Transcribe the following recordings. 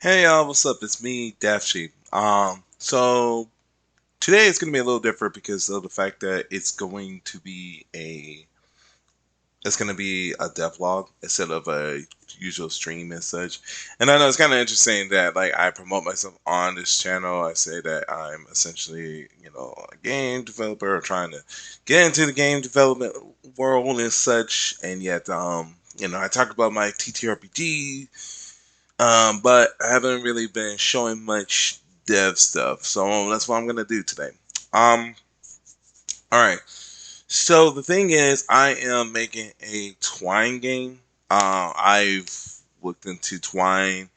Hey y'all, what's up? It's me, Daft Sheep. So today it's gonna be a little different because of the fact that it's gonna be a devlog instead of a usual stream and such. And I know it's kind of interesting that like I promote myself on this channel. I say that I'm essentially a game developer trying to get into the game development world and such. And yet I talk about my TTRPG. But I haven't really been showing much dev stuff, so that's what I'm gonna do today. Um, all right. So the thing is, I am making a Twine game. I've looked into Twine,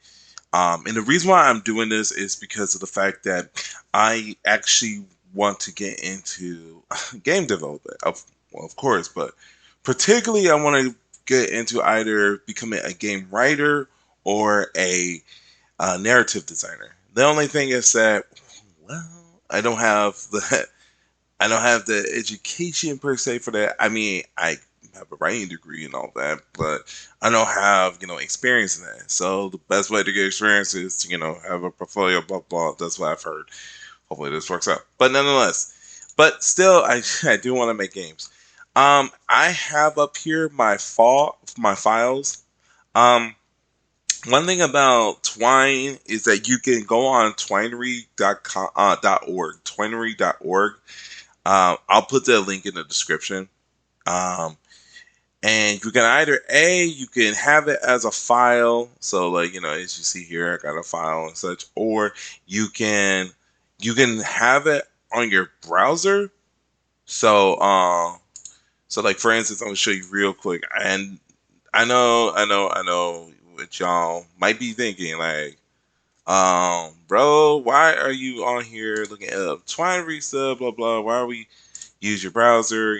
and the reason why I'm doing this is because of the fact that I actually want to get into game development. Of course, but particularly I want to get into either becoming a game writer or a narrative designer. The only thing is that, well, I don't have the I don't have the education per se for that. I mean, I have a writing degree and all that, but I don't have experience in that. So the best way to get experience is to have a portfolio. Blah blah. That's what I've heard. Hopefully this works out. But nonetheless, but still, I do want to make games. I have up here my files. Um, One thing about Twine is that you can go on twinery.com .org, twinery.org. I'll put the link in the description. Um, and you can either you can have it as a file, so like as you see here, I got a file and such, or you can you can have it on your browser. So so like for instance, I'm gonna show you real quick, and I know what y'all might be thinking, like, bro, why are you on here looking up Twine stuff, blah blah? Why are we use your browser?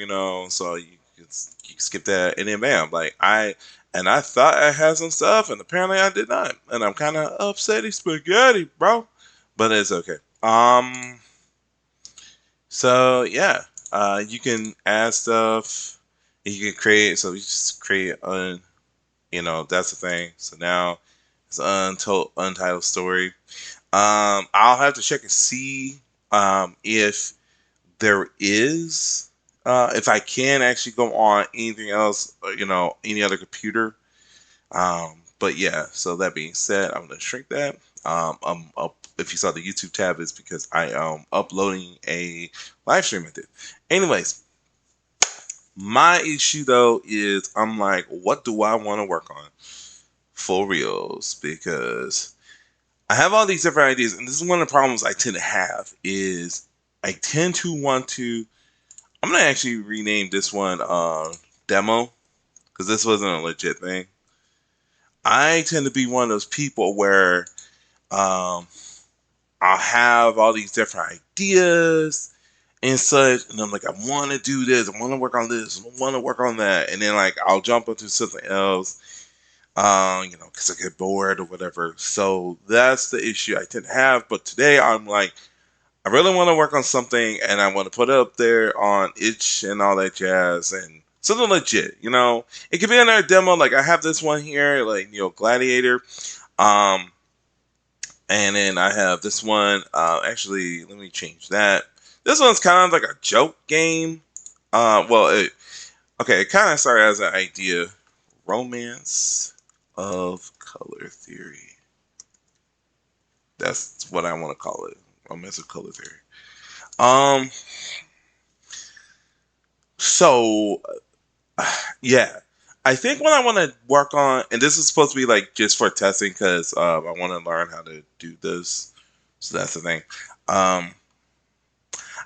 So you can skip that, and then bam, like I thought I had some stuff, and apparently I did not, and I'm kind of upsetty spaghetti, bro. But it's okay. So yeah, you can add stuff. You can create. So you just create a that's the thing. So now it's an untitled story. I'll have to check and see if there is, if I can actually go on anything else, any other computer. But yeah, so that being said, I'm gonna shrink that. If you saw the YouTube tab, it's because I am uploading a live stream I did. Anyways, my issue though is I'm like, what do I want to work on for reals? Because I have all these different ideas, and this is one of the problems I tend to have is I tend to want to. I'm gonna actually rename this one demo because this wasn't a legit thing. I tend to be one of those people where um, I'll have all these different ideas and such, and I'm like, I want to do this, I want to work on this, I want to work on that, and then like I'll jump into something else, because I get bored or whatever. So that's the issue I tend to have. But today I'm like, I really want to work on something, and I want to put it up there on itch and all that jazz, and something legit. It could be another demo. Like I have this one here, like Gladiator, um, and then I have this one. Actually, let me change that. This one's kind of like a joke game. Okay, it kind of started as an idea, romance of color theory. That's what I want to call it, romance of color theory. Um, so yeah, I think what I want to work on, and this is supposed to be like just for testing because I want to learn how to do this. So that's the thing. Um,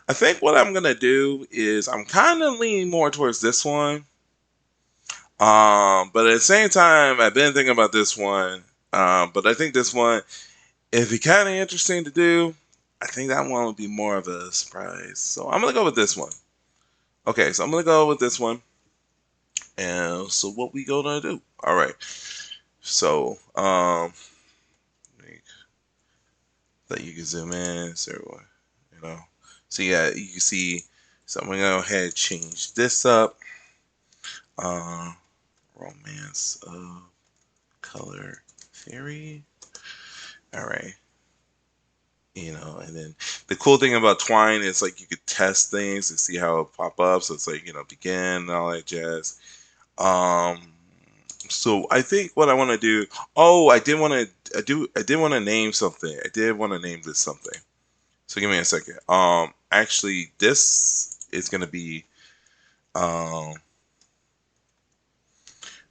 I think what I'm gonna do is I'm kind of leaning more towards this one. But at the same time, I've been thinking about this one. But I think this one, if it's kind of interesting to do, I think that one would be more of a surprise. So I'm gonna go with this one. Okay, so I'm gonna go with this one. And so what we gonna do? All right. So that you can zoom in, so you know. So yeah, you can see. So I'm gonna go ahead and change this up. Uh, Romance of color theory. All right. You know, and then the cool thing about Twine is like you could test things and see how it pop up. So it's like, you know, begin and all that jazz. Um, so I think what I want to do. Oh, I did want to name something. I did want to name this something. So give me a second. Actually, this is gonna be um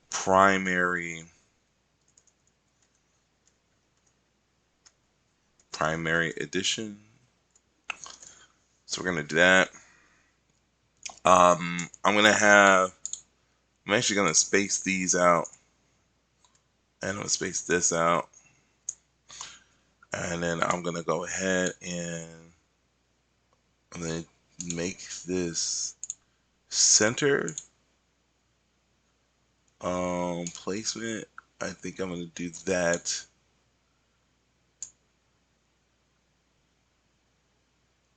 primary primary edition. So we're gonna do that. I'm gonna have. I'm actually gonna space these out, and I'm gonna space this out, and then I'm gonna go ahead and I'm gonna make this center placement. I think I'm gonna do that.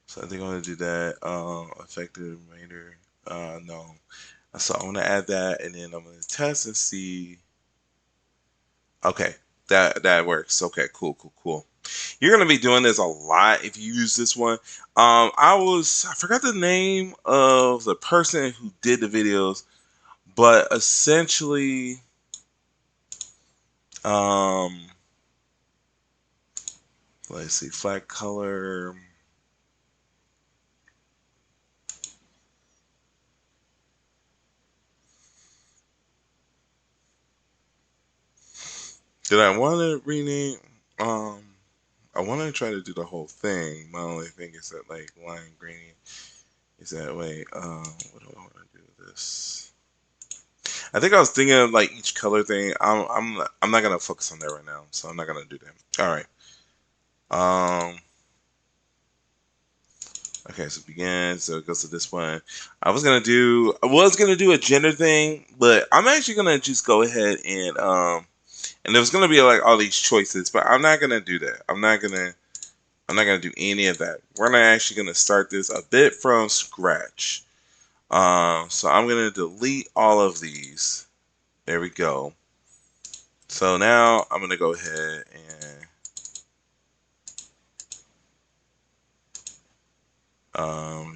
So I think I'm gonna do that. Effective remainder. No. So I'm gonna add that, and then I'm gonna test and see. Okay, that works. Okay, cool. You're gonna be doing this a lot if you use this one. I forgot the name of the person who did the videos, but essentially, um, let's see, flat color. Did I want to rename? Um, I want to try to do the whole thing. My only thing is that like line grading is that way. What do I want to do with this? I think I was thinking of like each color thing. I'm not gonna focus on that right now, so I'm not gonna do that. All right. Um. Okay, so begin. So it goes to this one. I was gonna do a gender thing, but I'm actually gonna just go ahead and there's gonna be like all these choices, but I'm not gonna do that. I'm not gonna do any of that. We're not actually gonna start this a bit from scratch. So I'm gonna delete all of these. There we go. So now I'm gonna go ahead and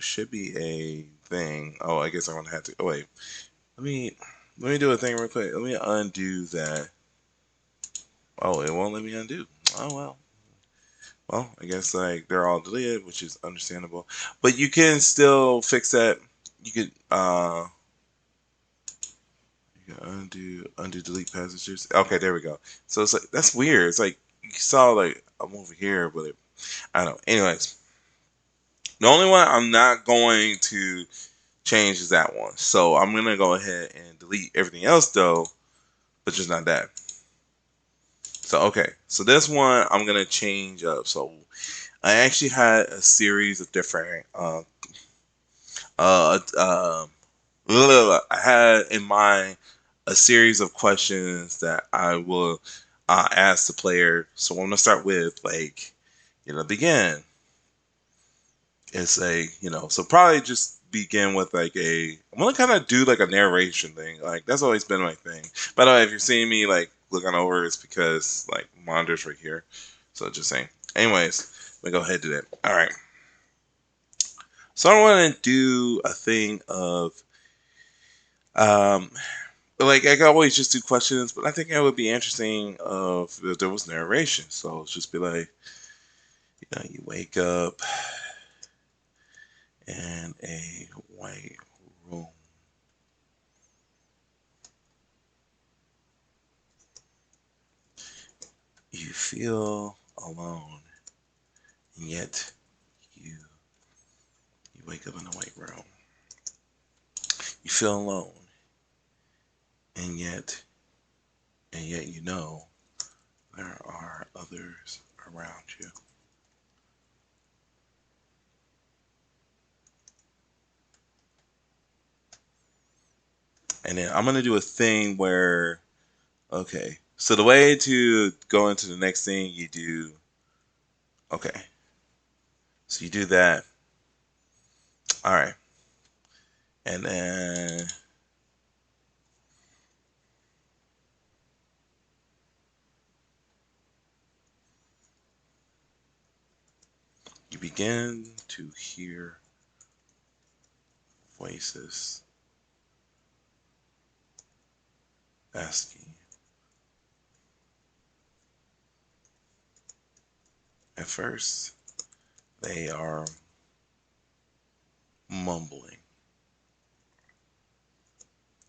should be a thing. Oh, I guess I'm gonna have to. Oh wait, let me let me do a thing real quick. Let me undo that. Oh, it won't let me undo. Oh well. Well, I guess like they're all deleted, which is understandable. But you can still fix that. You could you can undo delete passages. Okay, there we go. So it's like that's weird. It's like you saw like I'm over here, but I don't know. Anyways, the only one I'm not going to change is that one. So I'm gonna go ahead and delete everything else though, but just not that. So okay, so this one I'm gonna change up. So I actually had a series of different uh, uh, I had in mind a series of questions that I will ask the player. So I'm gonna start with like, you know, begin. It's a, you know, so probably just begin with like I'm gonna kind of do like a narration thing. Like that's always been my thing. By the way, if you're seeing me like looking over, it's because like monitor's right here. So just saying. Anyways, let me go ahead and do that. All right. So I want to do a thing of um like I could always just do questions, but I think it would be interesting if there was narration. So it's just be like, you know, you wake up in a white room. You feel alone, and yet you wake up in a white room. You feel alone, and yet you know there are others around you. And then I'm gonna do a thing where okay. So the way to go into the next thing you do okay. So you do that. All right. And then you begin to hear voices asking. At first, they are mumbling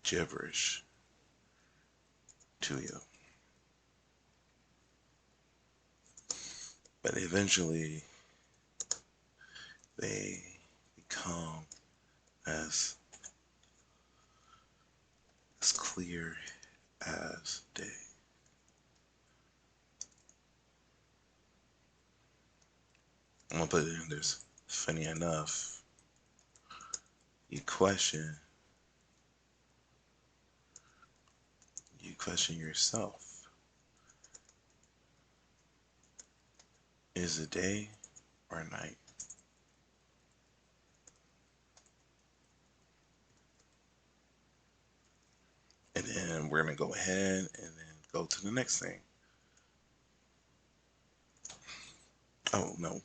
gibberish to you. But eventually, they become as clear as day. I'm gonna put it in this. Funny enough, you question yourself. Is it day or night? And then we're gonna go ahead and then go to the next thing. Oh no.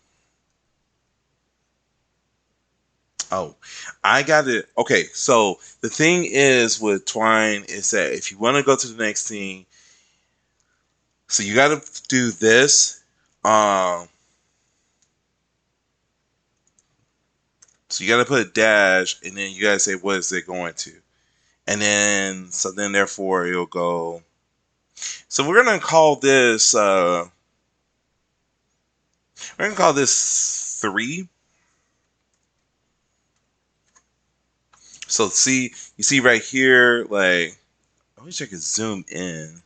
Oh, I got it. Okay, so the thing is with Twine is that if you want to go to the next thing, so you got to do this. So you got to put a dash, and then you got to say what is it going to, and then so then therefore it'll go. So we're gonna call this. We're gonna call this 3. So see, you see right here, like I wish I could zoom in.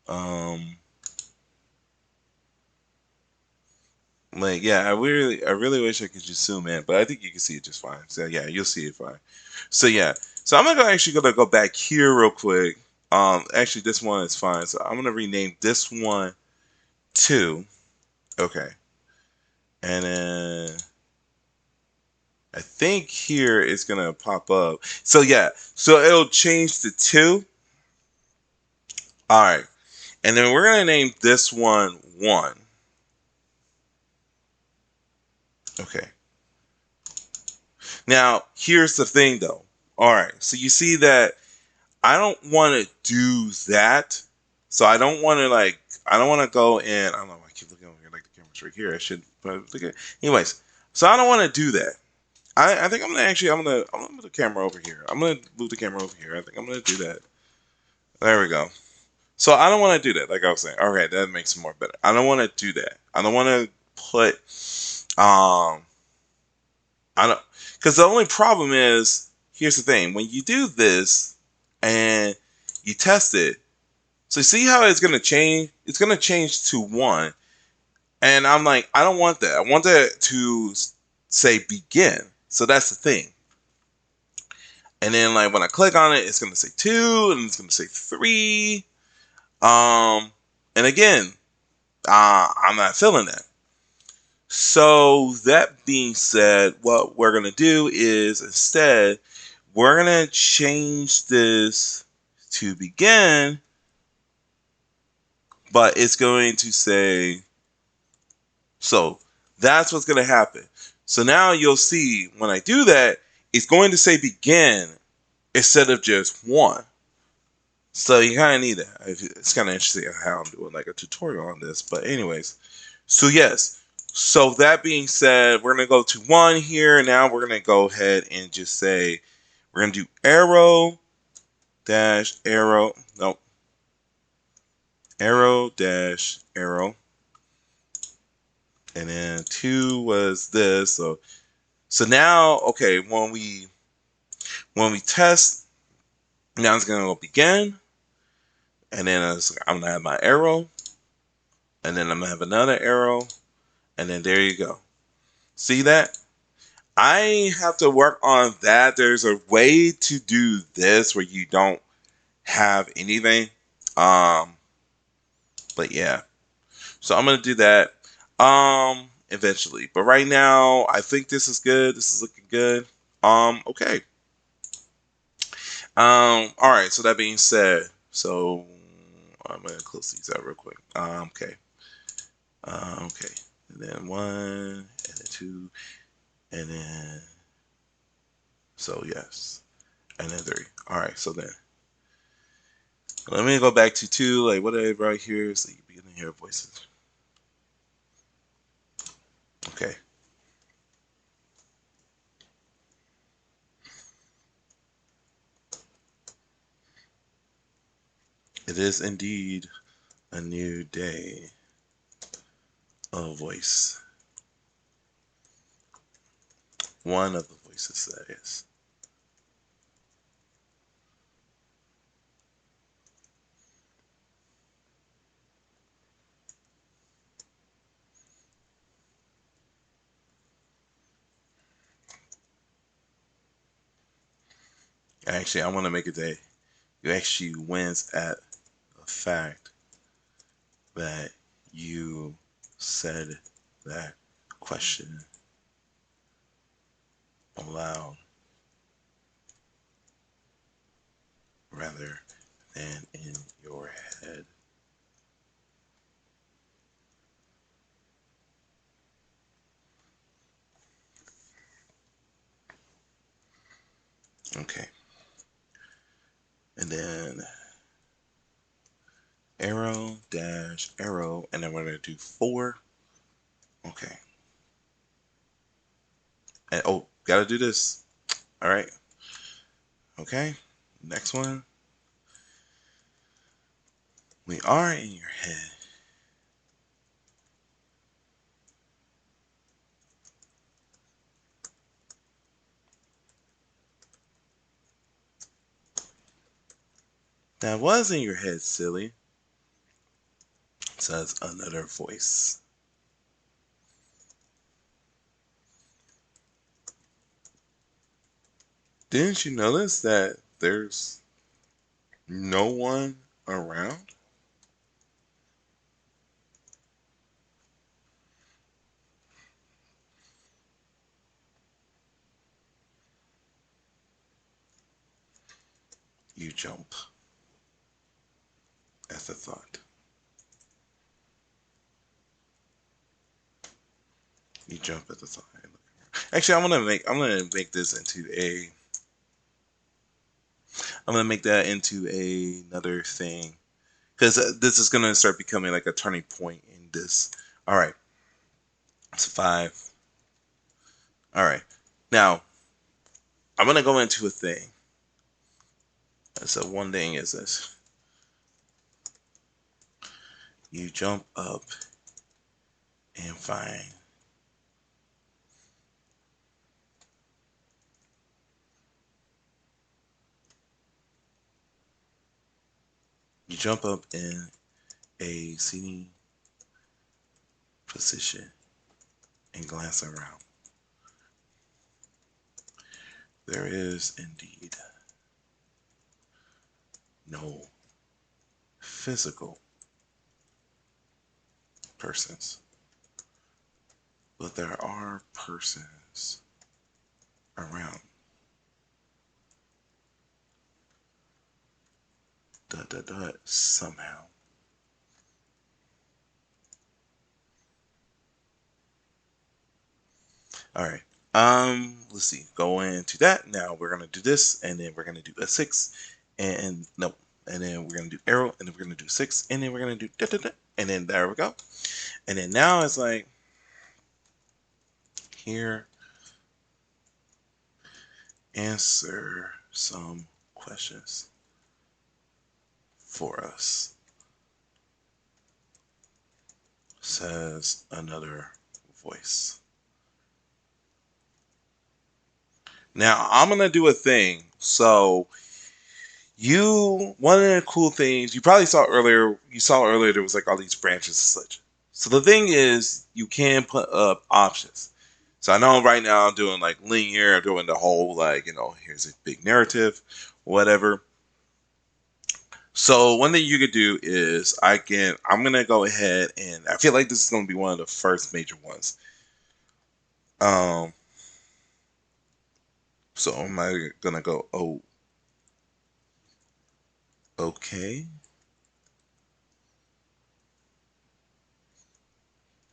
Um, like yeah, I really wish I could just zoom in, but I think you can see it just fine. So yeah, you'll see it fine. So yeah, so I'm gonna go back here real quick. Actually, this one is fine. So I'm gonna rename this one 2. Okay, and then I think here it's gonna pop up. So yeah, so it'll change to 2. All right, and then we're gonna name this one 1. Okay. Now here's the thing, though. All right, so you see that I don't want to do that. So I don't want to I don't want to go in. I don't know. I keep looking over here like the camera's right here. I should look at. Anyways, so I don't want to do that. I think I'm gonna move the camera over here. I'm gonna move the camera over here. I think I'm gonna do that. There we go. So I don't want to do that. Like I was saying. Okay, that makes it more better. I don't want to do that. I don't want to put I don't because the only problem is here's the thing when you do this and you test it. So you see how it's gonna change? It's gonna change to 1, and I'm like, I don't want that. I want that to say begin. So that's the thing. And then like when I click on it, it's gonna say 2, and it's gonna say 3. And again, I'm not feeling that. So that being said, what we're gonna do is instead we're gonna change this to begin, but it's going to say so that's what's going to happen. So now you'll see when I do that, it's going to say begin instead of just 1. So you kind of need that. It's kind of interesting how I'm doing like a tutorial on this. But anyways, so yes. So that being said, we're going to go to 1 here. Now we're going to go ahead and just say, we're going to do arrow dash arrow. Nope. Arrow dash arrow. And then 2 was this. So now, okay, when we test, now it's gonna go begin, and then I'm gonna have my arrow, and then I'm gonna have another arrow, and then there you go. See that? I have to work on that. There's a way to do this where you don't have anything. But yeah. So I'm gonna do that eventually. But right now, I think this is good. This is looking good. Okay. All right. So that being said, so I'm gonna close these out real quick. Okay. Okay. and then 1, and then 2, and then, so yes, and then 3. All right, so then let me go back to 2. Like, what I write here is like, you begin to hear voices. Okay. It is indeed a new day. A voice. One of the voices, that is. Actually, I want to make it that you actually wins at the fact that you said that question aloud rather than in your head. Okay. And then arrow dash arrow, and then we're going to do 4. Okay. And oh, gotta do this. All right. Okay. Next one. We are in your head. That was in your head, silly, says another voice. Didn't you notice that there's no one around? You jump at the thought. You jump at the thought. Actually, I'm gonna make this into a I'm gonna make that into another thing because this is gonna start becoming like a turning point in this. All right, it's 5. All right, now I'm gonna go into a thing. So one thing is this: you jump up and find. You jump up in a seating position and glance around. There is indeed no physical persons, but there are persons around. Somehow. All right. Let's see. Go into that. Now we're gonna do this, and then we're gonna do a 6, and no, and then we're gonna do arrow, and then we're gonna do 6, and then we're gonna do and then there we go. And then now it's like here, answer some questions for us, says another voice. Now I'm gonna do a thing. So one of the cool things you probably saw earlier, there was like all these branches and such. So the thing is, you can put up options. So I know right now I'm doing like linear, doing the whole like, here's a big narrative, whatever. So one thing you could do is I'm gonna go ahead, and I feel like this is gonna be one of the first major ones. Um, so am I gonna go, oh, okay,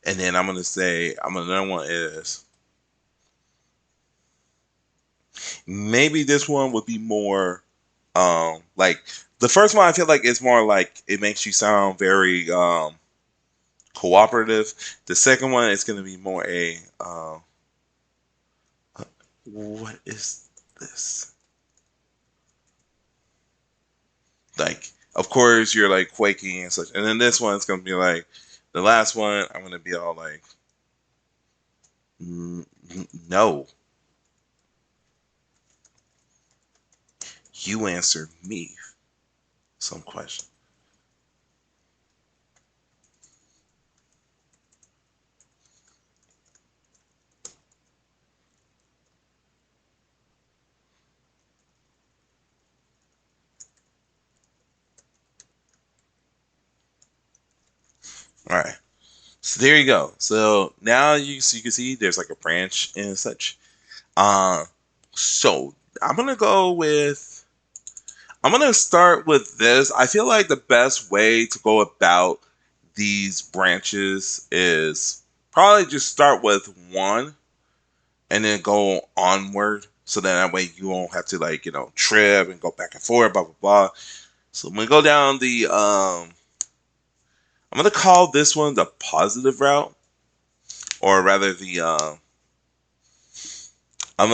And then I'm gonna say another one is maybe this one would be more like the first one. I feel like it's more like it makes you sound very cooperative. The second one is gonna be more a what is this? Like, of course you're like quaking and such. And then this one's gonna be like the last one. I'm gonna be all like, No, you answer me some question. All right. So there you go. So now you can see there's like a branch and such. Uh, so I'm gonna go with. I'm gonna start with this. I feel like the best way to go about these branches is probably just start with one and then go onward. So that way you won't have to like trip and go back and forth, blah blah blah. So I'm gonna go down the. I'm gonna call this one the positive route, or rather the I'm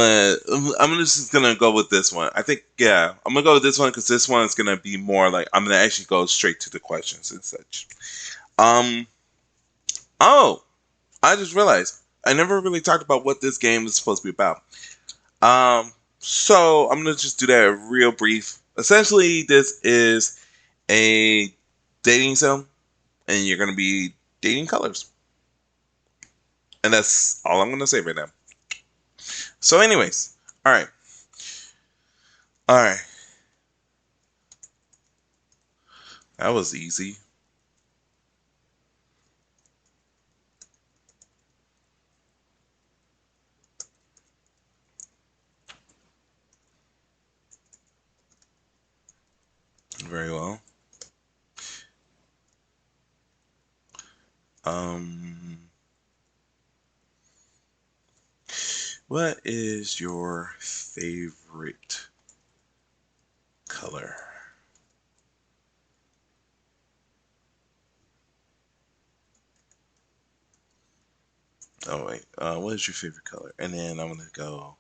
just gonna go with this one. I think I'm gonna go with this one because this one is gonna be more like I'm gonna actually go straight to the questions and such. Um oh, I just realized I never really talked about what this game is supposed to be about. So I'm gonna just do that real brief. Essentially, this is a dating sim, and you're gonna be dating colors, and that's all I'm gonna say right now. So, anyways, all right, all right, that was easy. Very well. Um, what is your favorite color? Oh wait, what is your favorite color? And then I'm gonna go.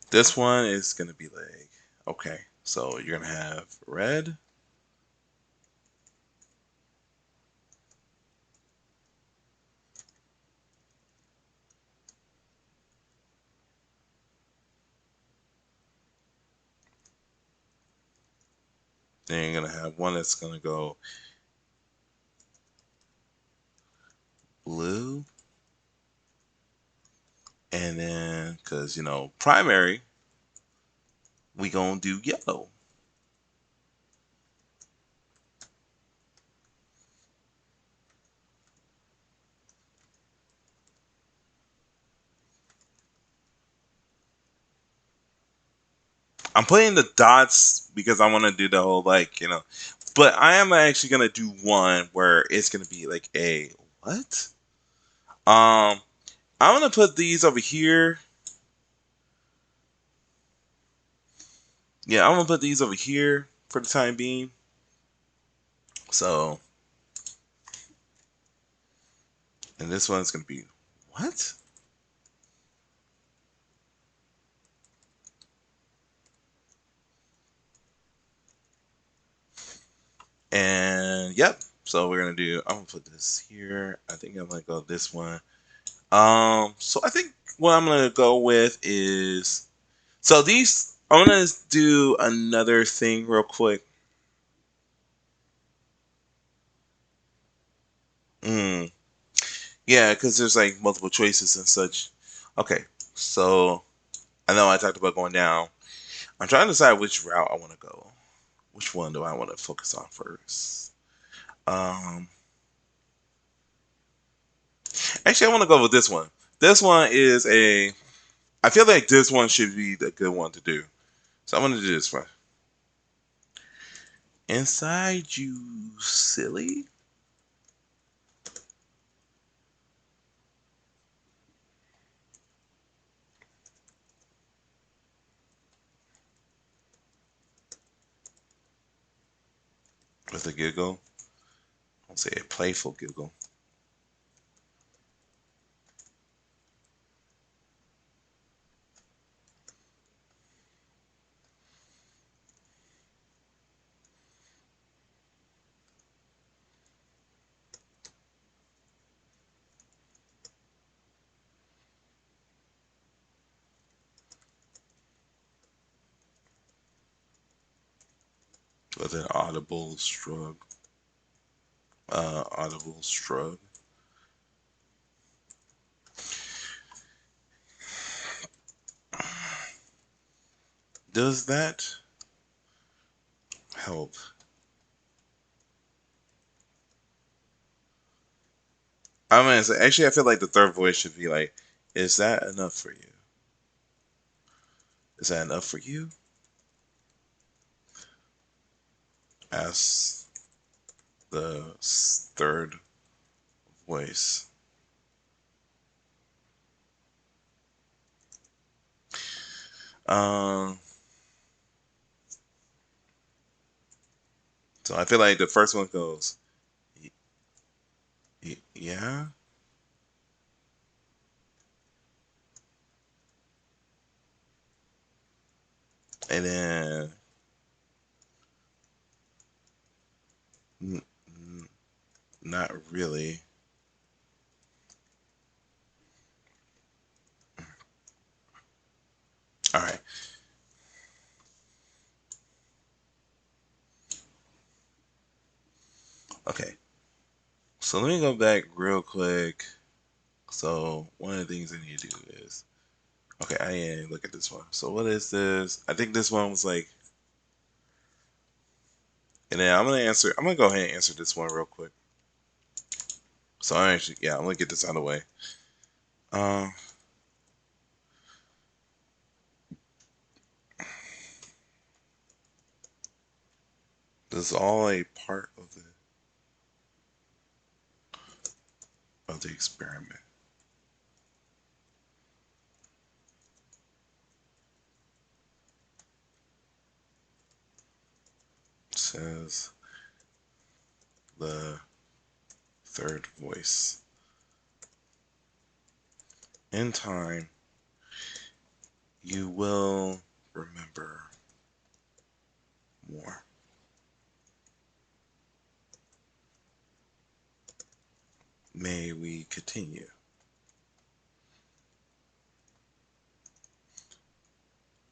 This one is gonna be like okay. So you're gonna have red, then you're gonna have one that's gonna go blue, and then because primary, we gonna do yellow. I'm putting the dots because I want to do the whole but I am actually gonna do one where it's gonna be like a what? Um, I'm gonna put these over here. Yeah, I'm gonna put these over here for the time being. So, and this one's gonna be what? And yep. So we're gonna do. I'm gonna put this here. I think I'm gonna go this one. So I think what I'm gonna go with is so these. I'm gonna do another thing real quick. Mm, yeah, because there's like multiple choices and such. Okay, so I know I talked about going down. I'm trying to decide which route I want to go. Which one do I want to focus on first? Um, Actually, I want to go with this one. This one is a. I feel like this one should be the good one to do. So I'm going to do this one. Inside you silly? With a giggle. I'll say a playful giggle. With an audible shrug. Audible shrug. Does that help? I'm gonna say, actually, I feel like the third voice should be like, is that enough for you? Is that enough for you? Asks the third voice. Um, so I feel like the first one goes, yeah, and then n- n- not really. All right, okay. So let me go back real quick. So one of the things I need to do is, okay, I didn't look at this one. So what is this? I think this one was like, and then I'm gonna answer. I'm gonna go ahead and answer this one real quick. So I actually, yeah, I'm gonna get this out of the way. Um, this is all a part of the experiment. Says the third voice. In time, you will remember more. May we continue?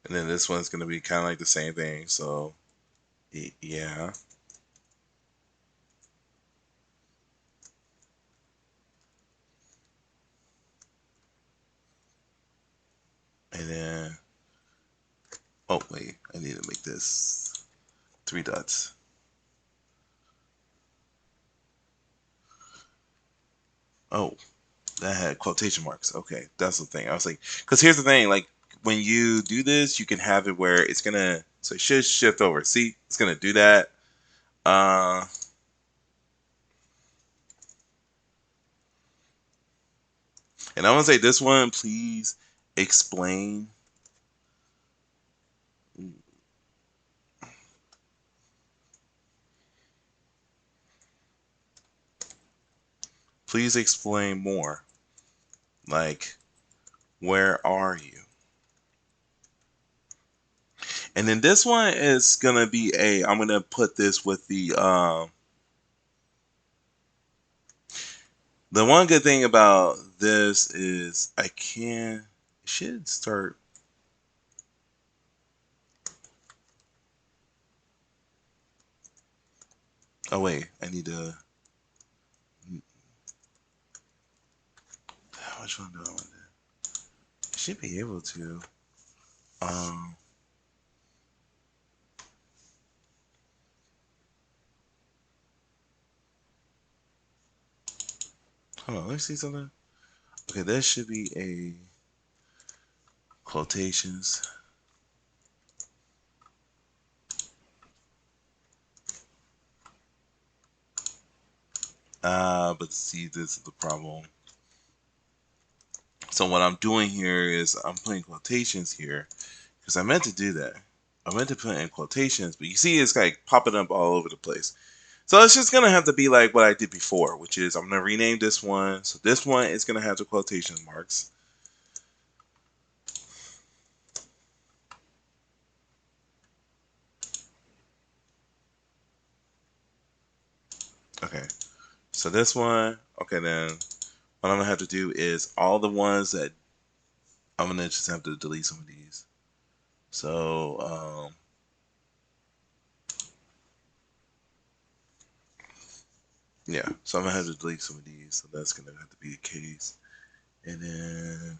And then this one's gonna be kind of like the same thing. So, yeah. And then, oh wait, I need to make this 3 dots. Oh, that had quotation marks. Okay, that's the thing. I was like, because here's the thing, like when you do this, you can have it where it's gonna, so it should shift over. See, it's gonna do that. Uh, and I want to say this one, please explain. Please explain more. Like, where are you? And then this one is gonna be a. I'm gonna put this with the one good thing about this is I can. It should start. Oh wait, I need to. Which one do I want to? I should be able to. Um, hold on, let me see something. Okay, that should be a quotations. But see, this is the problem. So what I'm doing here is I'm putting quotations here because I meant to do that. I meant to put in quotations, but you see it's like popping up all over the place. So it's just gonna have to be like what I did before, which is I'm gonna rename this one. So this one is gonna have the quotation marks. Okay. So this one, okay, then what I'm gonna have to do is all the ones that I'm gonna just have to delete some of these. So yeah, so I'm gonna have to delete some of these. So that's gonna have to be the case. And then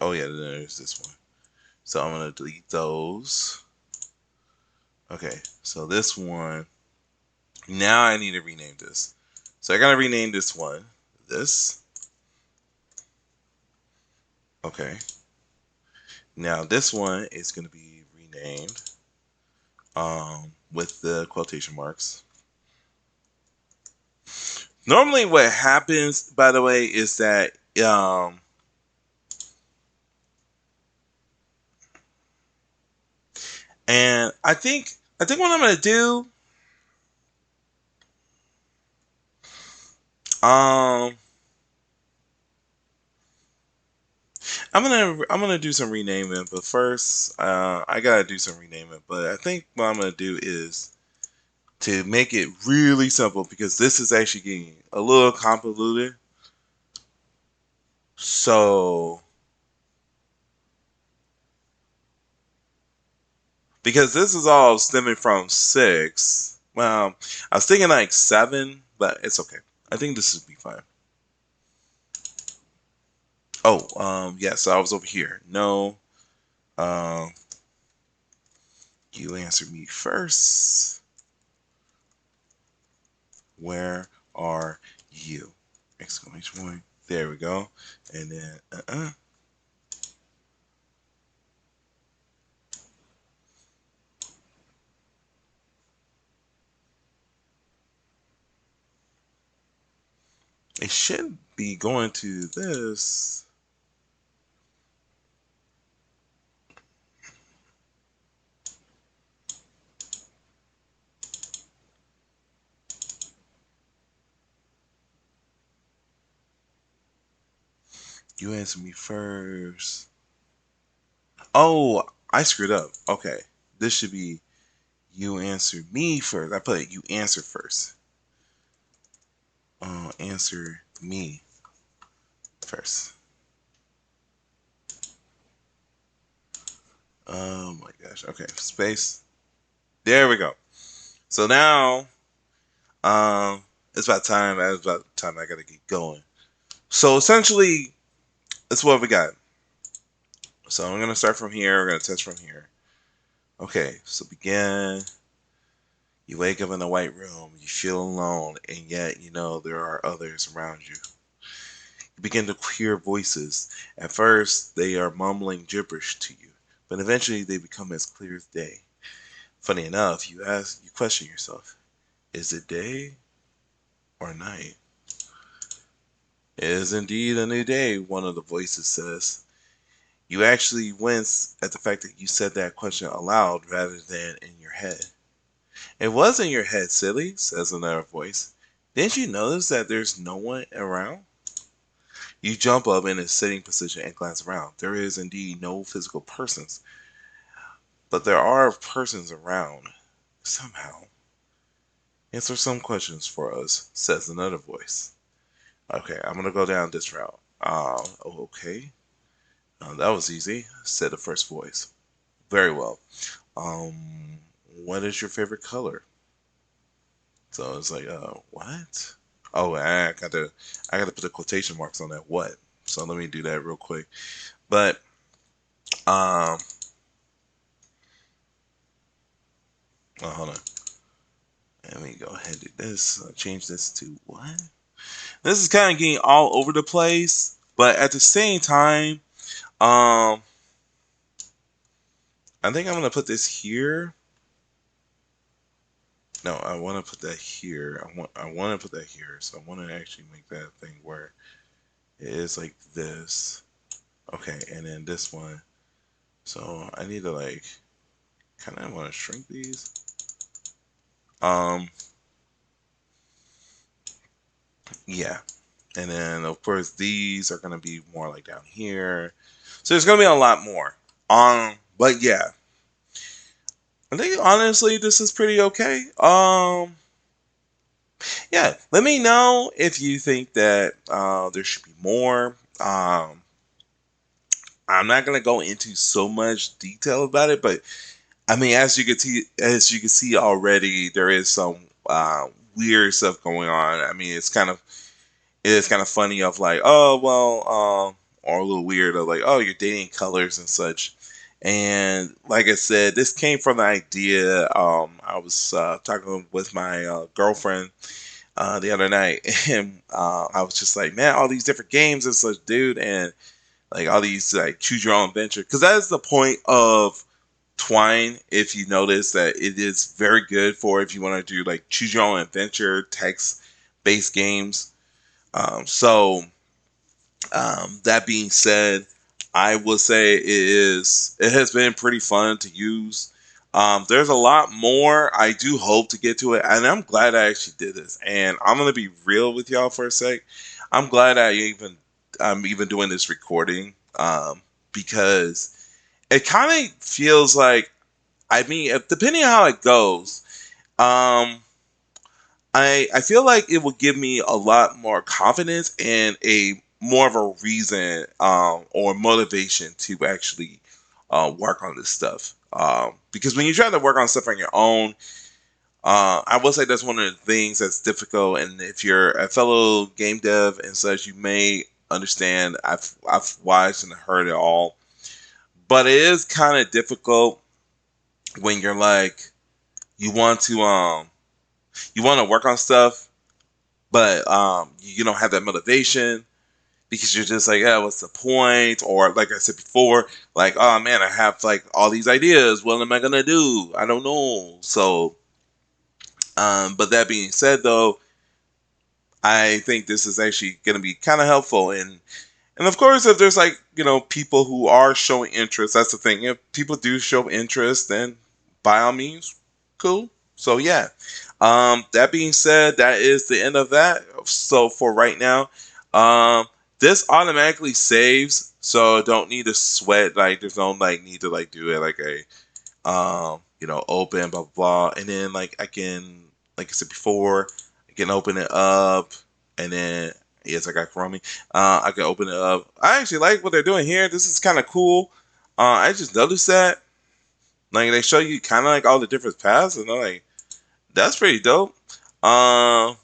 oh yeah, then there's this one. So I'm gonna delete those. Okay, so this one. Now I need to rename this. So I gotta rename this one. This. Okay. Now this one is gonna be renamed with the quotation marks. Normally, what happens, by the way, is that and I think what I'm gonna do um I'm gonna do some renaming, but first I gotta do some renaming. But I think what I'm gonna do is to make it really simple because this is actually getting a little convoluted. So because this is all stemming from 6. Well, I was thinking like 7, but it's okay. I think this would be fine. Oh, yeah. So I was over here. No, um, you answer me first. Where are you? Exclamation point. There we go. And then, it should be going to this. You answer me first. Oh, I screwed up. Okay. This should be you answer me first. I put it, you answer first. Answer me first. Oh my gosh. Okay. Space. There we go. So now, it's about time. It's about time I gotta get going. So essentially, that's what we got. So I'm gonna start from here. We're gonna test from here. Okay. So begin. You wake up in a white room. You feel alone, and yet you know there are others around you. You begin to hear voices. At first, they are mumbling gibberish to you, but eventually they become as clear as day. Funny enough, you question yourself: is it day or night? It is indeed a new day, one of the voices says. You actually wince at the fact that you said that question aloud rather than in your head. It was in your head, silly, says another voice. Didn't you notice that there's no one around? You jump up in a sitting position and glance around. There is indeed no physical persons, but there are persons around. Somehow. Answer some questions for us, says another voice. Okay, I'm gonna go down this route. Okay. That was easy, said the first voice. Very well. What is your favorite color? So it's like, what? Oh, I gotta put the quotation marks on that what. So let me do that real quick. But, um, hold on. Let me go ahead and do this. Change this to what? This is kind of getting all over the place, but at the same time, I think I'm gonna put this here. No, I want to put that here. I want to put that here. So I want to actually make that thing where it is like this. Okay, and then this one. So I need to like kind of want to shrink these. Um, yeah, and then of course these are gonna be more like down here. So there's gonna be a lot more. But yeah, I think honestly this is pretty okay. Yeah, let me know if you think that there should be more. I'm not gonna go into so much detail about it, but I mean, as you can see already, there is some weird stuff going on. I mean, it is kind of funny of like, oh well, or a little weird of like, oh, you're dating colors and such. And like I said, this came from the idea. I was talking with my girlfriend the other night, and I was just like, man, all these different games and such, dude, and like all these like choose your own adventure, because that is the point of Twine. If you notice that it is very good for if you want to do like choose your own adventure text based games. That being said, I will say it has been pretty fun to use. There's a lot more. I do hope to get to it, and I'm glad I actually did this. And I'm gonna be real with y'all for a sec. I'm glad I'm even doing this recording, because it kind of feels like, I mean, depending on how it goes, um, I feel like it will give me a lot more confidence and a more of a reason or motivation to actually work on this stuff. Because when you try to work on stuff on your own, I will say that's one of the things that's difficult. And if you're a fellow game dev and such, you may understand. I've watched and heard it all, but it is kind of difficult when you're like you want to work on stuff, but you don't have that motivation because you're just like, yeah, what's the point? Or like I said before, like, oh man, I have like all these ideas. What am I gonna do? I don't know. So, but that being said, though, I think this is actually gonna be kind of helpful. And of course, if there's like, people who are showing interest, that's the thing. If people do show interest, then by all means, cool. So yeah. That being said, that is the end of that. So for right now, um, this automatically saves, so don't need to sweat. Like there's no like need to like do it like a open blah blah blah, and then like I can, like I said before, I can open it up, and then yes, I got Chromie. I can open it up. I actually like what they're doing here. This is kind of cool. I just noticed that like they show you kind of like all the different paths, and I'm like, that's pretty dope. Um,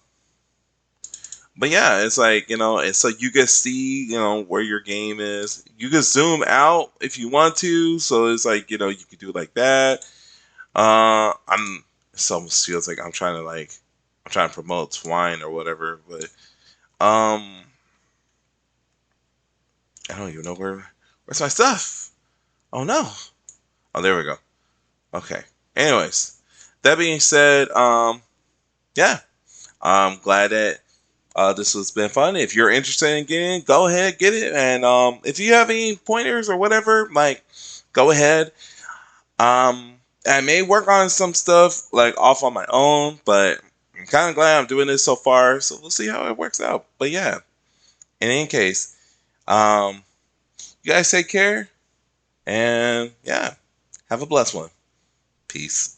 but yeah, it's like, and so you can see, where your game is. You can zoom out if you want to. So it's like, you could do like that. It almost feels like I'm trying to promote Twine or whatever, but um, I don't even know where's my stuff. Oh no. Oh, there we go. Okay. Anyways, that being said, yeah, I'm glad that this has been fun. If you're interested in getting it, go ahead, get it. And if you have any pointers or whatever, like, go ahead. I may work on some stuff like off on my own, but I'm kind of glad I'm doing this so far. So we'll see how it works out. But yeah, in any case, um, you guys take care, and yeah, have a blessed one. Peace.